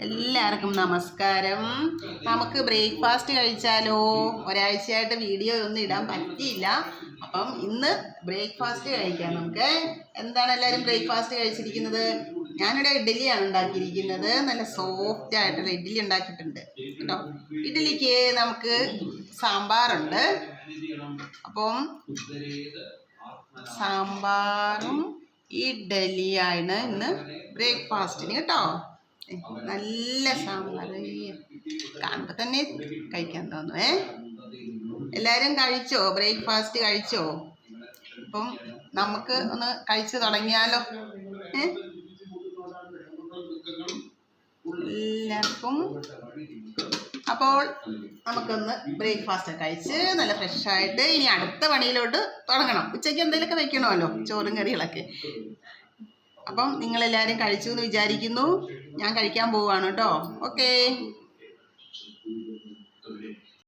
എല്ലാവർക്കും നമസ്കാരം. നമുക്ക് ബ്രേക്ക്ഫാസ്റ്റ് കഴിച്ചാലോ? ഒരാഴ്ചയായിട്ട് വീഡിയോ ഒന്നും ഇടാൻ പറ്റിയില്ല. അപ്പം ഇന്ന് ബ്രേക്ക്ഫാസ്റ്റ് കഴിക്കാം. നമുക്ക് എന്താണ് എല്ലാവരും ബ്രേക്ക്ഫാസ്റ്റ് കഴിച്ചിരിക്കുന്നത്? ഞാനിവിടെ ഇഡ്ഡലിയാണ് ഉണ്ടാക്കിയിരിക്കുന്നത്. നല്ല സോഫ്റ്റ് ആയിട്ടുള്ള ഇഡ്ഡലി ഉണ്ടാക്കിയിട്ടുണ്ട് കേട്ടോ. ഇഡ്ഡലിക്ക് നമുക്ക് സാമ്പാറുണ്ട്. അപ്പം സാമ്പാറും ഇഡ്ഡലിയാണ് ഇന്ന് ബ്രേക്ക്ഫാസ്റ്റിന് കേട്ടോ. നല്ല സാമ്പാർ കാണുമ്പോൾ തന്നെ കഴിക്കാൻ തോന്നുവേ. എല്ലാവരും കഴിച്ചോ? ബ്രേക്ക്ഫാസ്റ്റ് കഴിച്ചോ? അപ്പം നമുക്ക് ഒന്ന് കഴിച്ചു തുടങ്ങിയാലോ? എല്ലാവർക്കും അപ്പോൾ നമുക്കൊന്ന് ബ്രേക്ക്ഫാസ്റ്റ് കഴിച്ച് നല്ല ഫ്രഷായിട്ട് ഇനി അടുത്ത പണിയിലോട്ട് തുടങ്ങണം. ഉച്ചയ്ക്ക് എന്തെങ്കിലുമൊക്കെ വെക്കണമല്ലോ, ചോറും കറികളൊക്കെ. അപ്പം നിങ്ങളെല്ലാവരും കഴിച്ചു എന്ന് വിചാരിക്കുന്നു. ഞാൻ കഴിക്കാൻ പോവുകയാണ് കേട്ടോ. ഓക്കേ.